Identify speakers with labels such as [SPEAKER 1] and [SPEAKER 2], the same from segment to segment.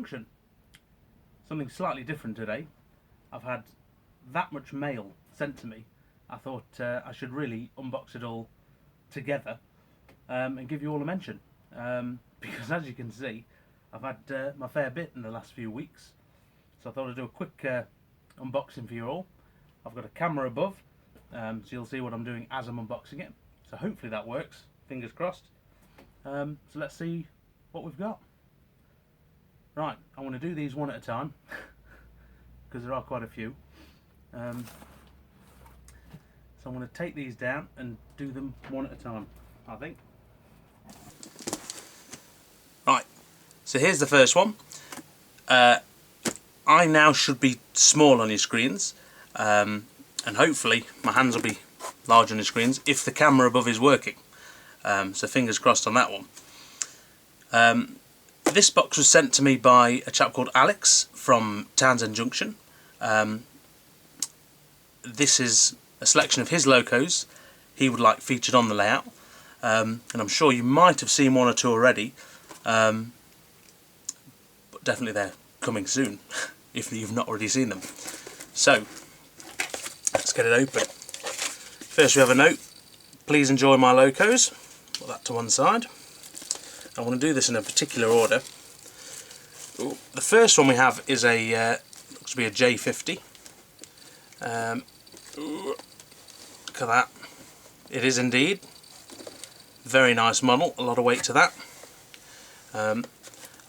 [SPEAKER 1] Junction. Something slightly different today. I've had that much mail sent to me. I thought I should really unbox it all together and give you all a mention. Because as you can see, I've had my fair bit in the last few weeks. So I thought I'd do a quick unboxing for you all. I've got a camera above, so you'll see what I'm doing as I'm unboxing it. So hopefully that works, fingers crossed. So let's see what we've got. Right, I want to do these one at a time, because there are quite a few. So I'm going to take these down and do them one at a time, I think. Right, so here's the first one. I now should be small on your screens, and hopefully my hands will be large on your screens if the camera above is working. So fingers crossed on that one. This box was sent to me by a chap called Alex from Townsend Junction. This is a selection of his locos he would like featured on the layout, and I'm sure you might have seen one or two already, but definitely they're coming soon if you've not already seen them. So let's get it open. First we have a note: please enjoy my locos. Put that to one side. I want to do this in a particular order. Ooh, the first one we have is a looks to be a J50. Look at that. It is indeed. Very nice model, a lot of weight to that. I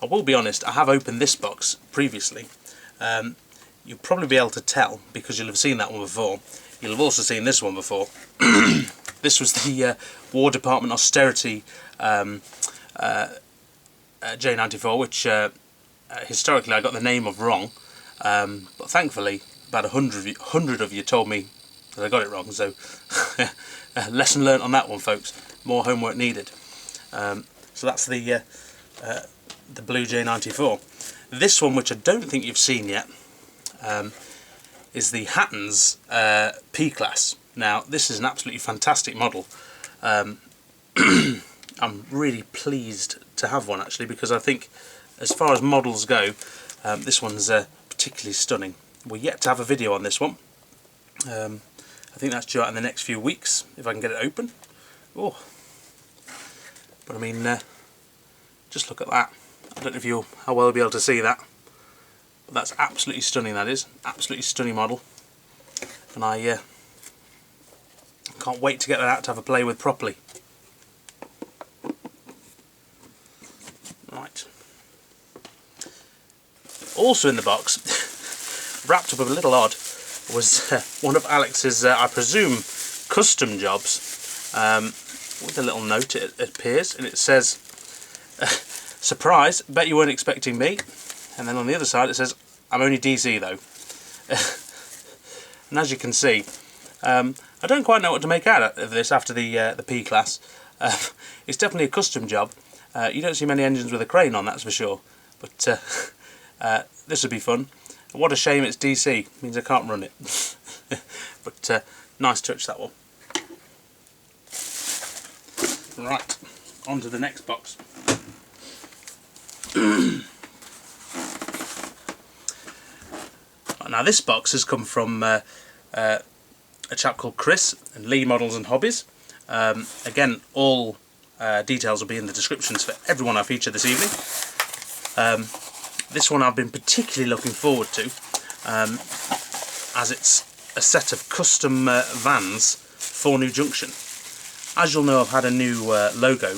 [SPEAKER 1] will be honest, I have opened this box previously. You'll probably be able to tell because you'll have seen that one before. You'll have also seen this one before. This was the War Department Austerity J94, which historically I got the name of wrong, but thankfully about 100 of you told me that I got it wrong, so lesson learnt on that one, folks. More homework needed. So that's the blue J94. This one, which I don't think you've seen yet, is the Hatton's P-Class. Now this is an absolutely fantastic model. I'm really pleased to have one actually, because I think as far as models go, this one's particularly stunning. We're yet to have a video on this one. I think that's due out in the next few weeks if I can get it open. Oh, but I mean, just look at that. I don't know if how well you'll be able to see that, but that's absolutely stunning. That is absolutely stunning model, and I can't wait to get that out to have a play with properly. Right. Also in the box, wrapped up a little odd, was one of Alex's, I presume, custom jobs, with a little note, it appears, and it says, surprise, bet you weren't expecting me. And then on the other side it says, I'm only DC though. And as you can see, I don't quite know what to make out of this after the P-Class. It's definitely a custom job. You don't see many engines with a crane on, that's for sure. But this would be fun. What a shame it's DC, means I can't run it. But nice touch, that one. Right, on to the next box. Now this box has come from a chap called Chris and Leigh Models and Hobbies. Again, all details will be in the descriptions for everyone I feature this evening. This one I've been particularly looking forward to, as it's a set of custom vans for New Junction. As you'll know, I've had a new logo,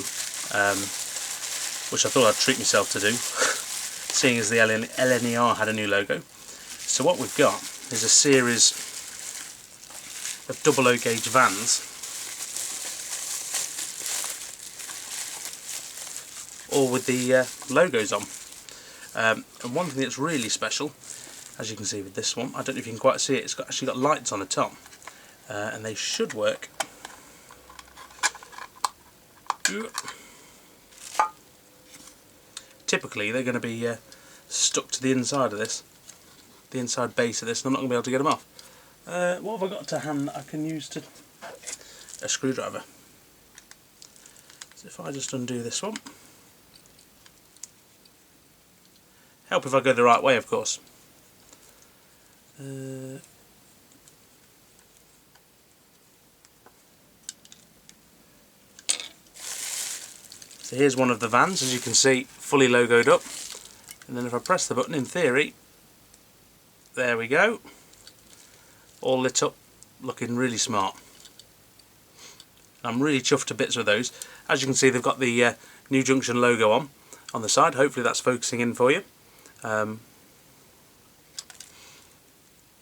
[SPEAKER 1] which I thought I'd treat myself to do, seeing as the LNER had a new logo. So what we've got is a series of 00 gauge vans, all with the logos on. And one thing that's really special, as you can see with this one, I don't know if you can quite see it, it's actually got lights on the top, and they should work. Typically they're going to be stuck to the inside of this, the inside base of this, and I'm not going to be able to get them off. What have I got to hand that I can use to... a screwdriver. So if I just undo this one, Help if I go the right way, of course. So here's one of the vans, as you can see, fully logoed up. And then if I press the button, in theory, there we go. All lit up, looking really smart. I'm really chuffed to bits with those. As you can see, they've got the New Junction logo on the side. Hopefully that's focusing in for you.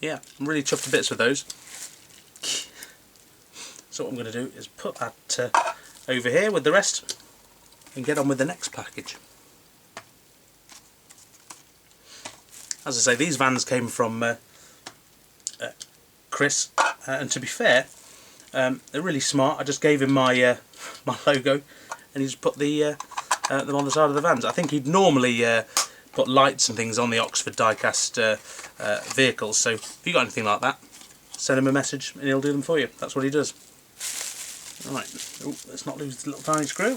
[SPEAKER 1] Yeah, I'm really chuffed to bits with those. So what I'm going to do is put that over here with the rest and get on with the next package. As I say, these vans came from Chris, and to be fair, they're really smart. I just gave him my my logo, and he just put them on the side of the vans. I think he'd normally put lights and things on the Oxford diecast vehicles, so if you got anything like that, send him a message and he'll do them for you. That's what he does. Right, let's not lose the little tiny screw.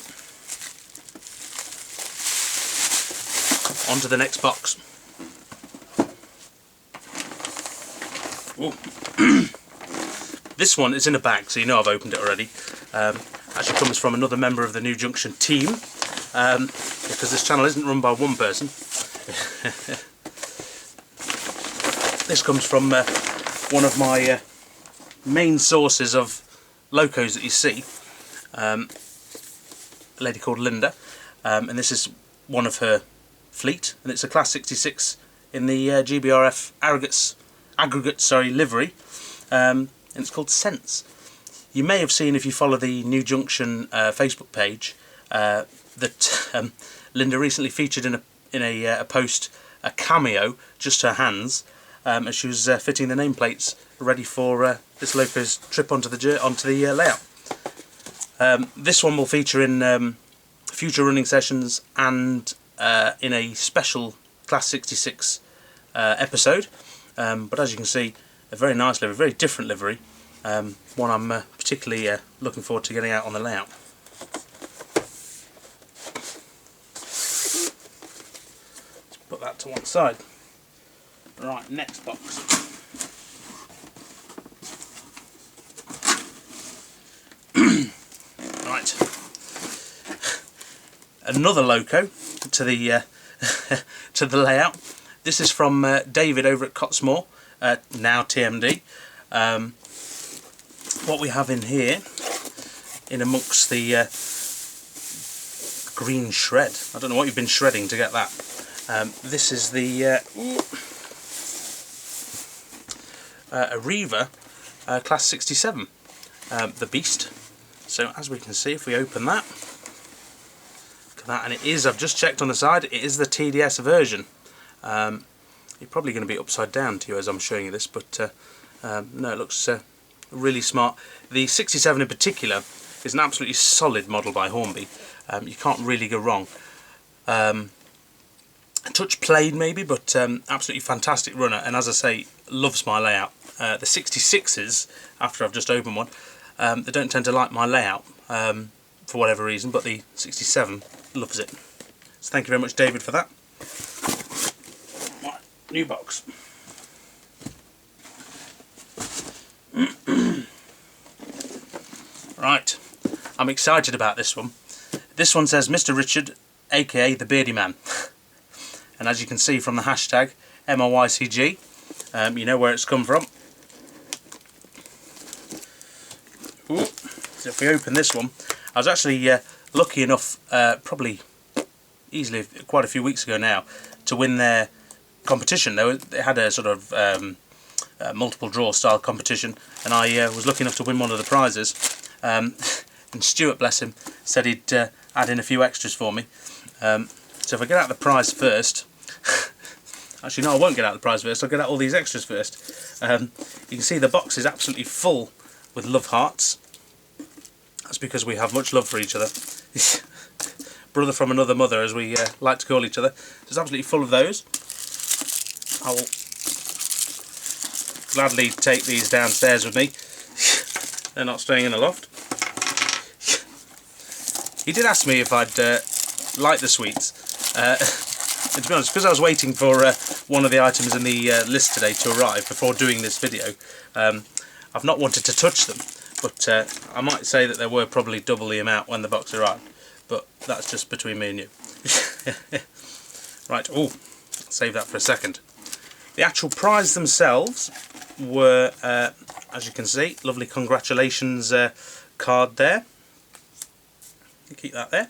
[SPEAKER 1] On to the next box. This one is in a bag, so you know I've opened it already. Actually comes from another member of the New Junction team, because this channel isn't run by one person. This comes from one of my main sources of locos that you see, a lady called Linda, and this is one of her fleet, and it's a Class 66 in the GBRF aggregate livery, and it's called Sense. You may have seen, if you follow the New Junction Facebook page, that Linda recently featured in a post a cameo, just her hands, as she was fitting the nameplates ready for this loco's trip onto the layout. This one will feature in future running sessions and in a special Class 66 episode. But as you can see, a very nice livery, a very different livery, one I'm particularly looking forward to getting out on the layout. Let's put that to one side. Right, next box. Right, another loco to the to the layout. This is from David over at Cottesmore, now TMD. What we have in here, in amongst the green shred, I don't know what you've been shredding to get that. This is the Arriva Class 67, the Beast. So as we can see, if we open that, look at that, and it is, I've just checked on the side, it is the TDS version. You're probably going to be upside down to you as I'm showing you this, but no, it looks really smart. The 67 in particular is an absolutely solid model by Hornby. You can't really go wrong. A touch plain maybe, but absolutely fantastic runner, and as I say, loves my layout. The 66s, after I've just opened one, they don't tend to like my layout for whatever reason, but the 67 loves it. So thank you very much, David, for that. Right, new box. Right, I'm excited about this one. This one says Mr. Richard, aka the Beardy Man. And as you can see from the hashtag MRYCG, you know where it's come from. Ooh. So if we open this one, I was actually lucky enough, probably easily quite a few weeks ago now, to win their competition. They had a sort of multiple draw style competition, and I was lucky enough to win one of the prizes. And Stuart, bless him, said he'd add in a few extras for me. So if I get out the prize first, actually no, I won't get out the prize first, I'll get out all these extras first. You can see the box is absolutely full with love hearts. That's because we have much love for each other. Brother from another mother, as we like to call each other. It's absolutely full of those. I will gladly take these downstairs with me. They're not staying in the loft. He did ask me if I'd like the sweets. And to be honest, because I was waiting for one of the items in the list today to arrive before doing this video, I've not wanted to touch them, but I might say that there were probably double the amount when the box arrived, but that's just between me and you. Right, oh, save that for a second. The actual prize themselves were, as you can see, lovely congratulations card there. Keep that there.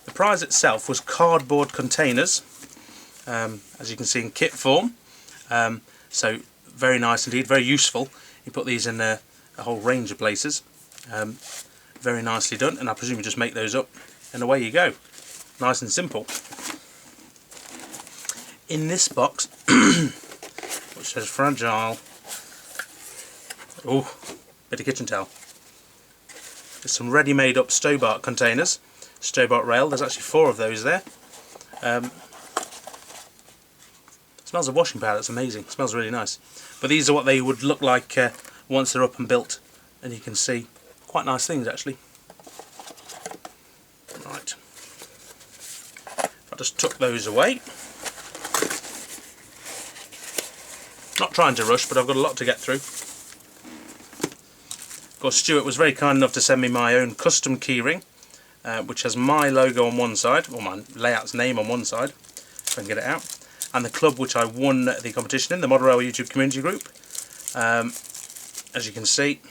[SPEAKER 1] The prize itself was cardboard containers, as you can see in kit form. So very nice indeed, very useful. You put these in a whole range of places. Very nicely done, and I presume you just make those up and away you go. Nice and simple. In this box, which says fragile, oh, bit of kitchen towel. There's some ready-made up Stobart containers, Stobart rail. There's actually 4 of those there. Smells of washing powder. It's amazing. It smells really nice. But these are what they would look like once they're up and built, and you can see quite nice things actually. Right. If I just tuck those away. Not trying to rush, but I've got a lot to get through. Of course, Stuart was very kind enough to send me my own custom keyring, which has my logo on one side, or my layout's name on one side, if I can get it out, and the club which I won the competition in, the Model Railway YouTube community group. As you can see,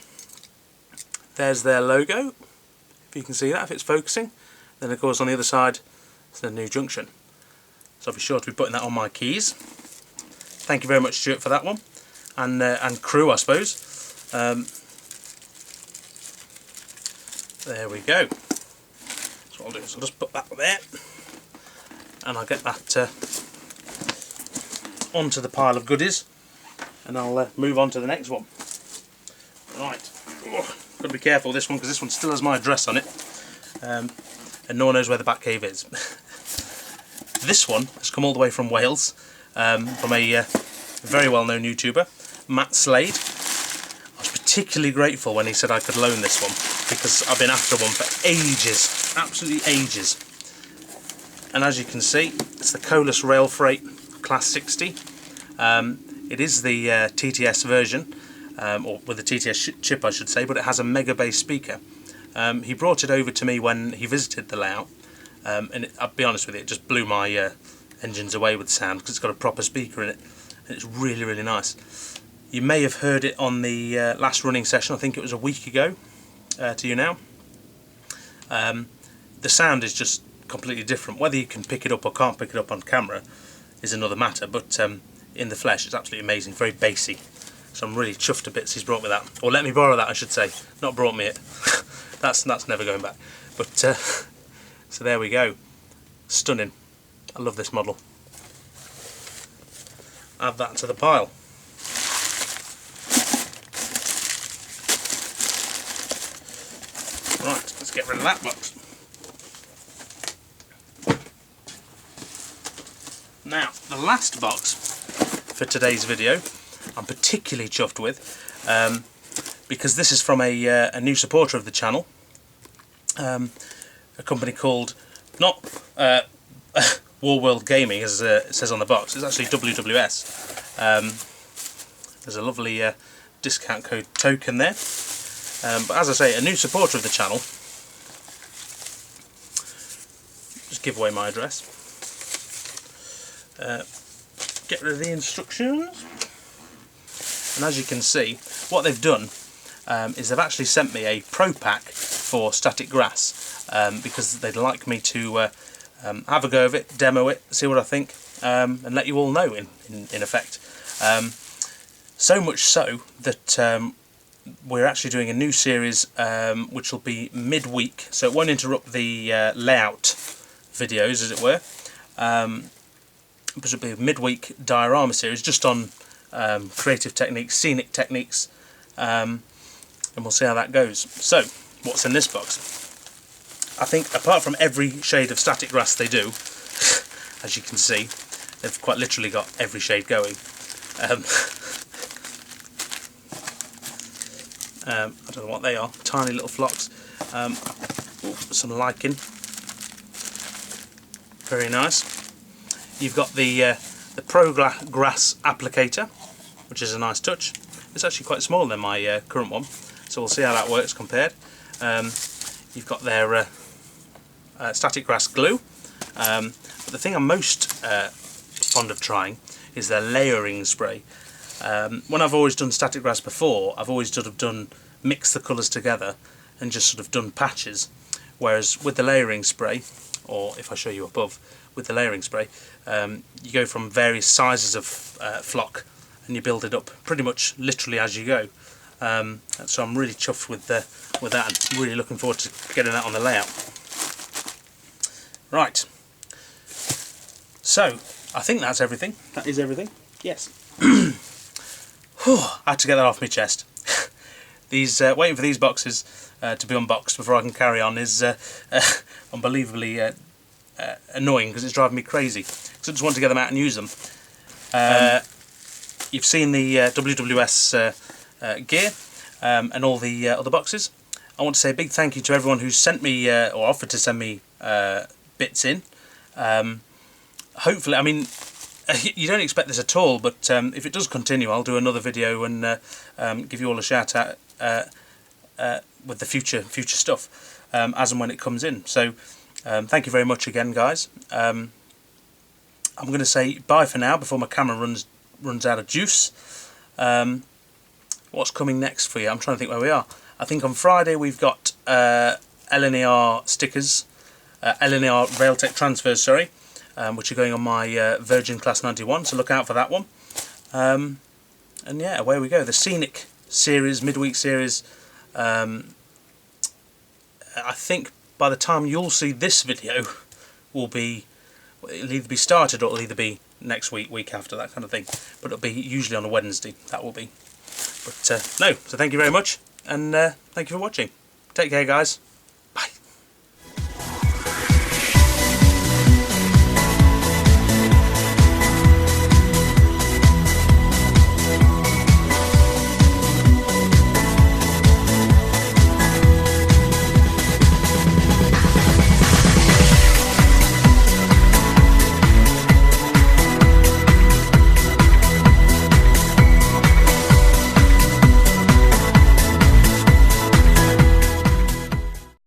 [SPEAKER 1] there's their logo, if you can see that, if it's focusing. Then of course on the other side, it's the new Junction. So I'll be sure to be putting that on my keys. Thank you very much, Stuart, for that one, and crew, I suppose. There we go. So what I'll do is I'll just put that there, and I'll get that onto the pile of goodies, and I'll move on to the next one. Right, got to be careful with this one because this one still has my address on it, and no one knows where the back cave is. This one has come all the way from Wales, from a very well-known YouTuber, Matt Slade. I was particularly grateful when he said I could loan this one, because I've been after one for ages, absolutely ages. And as you can see, it's the Colas Rail Freight Class 60. It is the TTS version, or with the TTS chip I should say, but it has a mega bass speaker. He brought it over to me when he visited the layout, and I'll be honest with you, it just blew my engines away with sound, because it's got a proper speaker in it, and it's really, really nice. You may have heard it on the last running session, I think it was a week ago to you now. The sound is just completely different. Whether you can pick it up or can't pick it up on camera is another matter, but in the flesh it's absolutely amazing, very bassy. So I'm really chuffed to bits he's brought me that, or let me borrow that I should say, not brought me it. that's never going back. But so there we go, stunning. I love this model. Add that to the pile. Right, let's get rid of that box. Now, the last box for today's video I'm particularly chuffed with, because this is from a new supporter of the channel, a company called, not War World Gaming as it says on the box, it's actually WWS. There's a lovely discount code token there. But as I say, a new supporter of the channel. Just give away my address. Get rid of the instructions. And as you can see, what they've done is they've actually sent me a pro pack for static grass, because they'd like me to have a go of it, demo it, see what I think, and let you all know in effect. So much so that we're actually doing a new series which will be mid-week, so it won't interrupt the layout videos, as it were. But it'll be a mid-week diorama series just on creative techniques, scenic techniques, and we'll see how that goes. So, what's in this box? I think apart from every shade of static grass they do, as you can see, they've quite literally got every shade going. I don't know what they are, tiny little flocks. Some lichen, very nice. you've got the Grass applicator, which is a nice touch. It's actually quite smaller than my current one, so we'll see how that works compared. You've got their static grass glue, but the thing I'm most fond of trying is their layering spray. When I've always done static grass before, I've always sort of mixed the colours together and just sort of done patches, whereas with the layering spray, or if I show you above, with the layering spray, you go from various sizes of flock and you build it up pretty much literally as you go. So I'm really chuffed with that, and really looking forward to getting that on the layout. Right, so I think that's everything. That is everything. Yes. I had to get that off my chest. These waiting for these boxes to be unboxed before I can carry on is unbelievably annoying, because it's driving me crazy. So I just want to get them out and use them. You've seen the WWS gear and all the other boxes. I want to say a big thank you to everyone who's sent me or offered to send me bits in. Hopefully, I mean, you don't expect this at all, but if it does continue, I'll do another video and give you all a shout out with the future stuff as and when it comes in. So thank you very much again, guys. I'm going to say bye for now before my camera runs out of juice. What's coming next for you? I'm trying to think where we are. I think on Friday we've got LNER stickers, LNER Railtech transfers, sorry, which are going on my Virgin Class 91, so look out for that one. And yeah, away we go. The Scenic series, midweek series, I think by the time you'll see this video it'll either be started or it'll either be next week, week after, that kind of thing. But it'll be usually on a Wednesday, that will be. But no, so thank you very much, and thank you for watching. Take care, guys.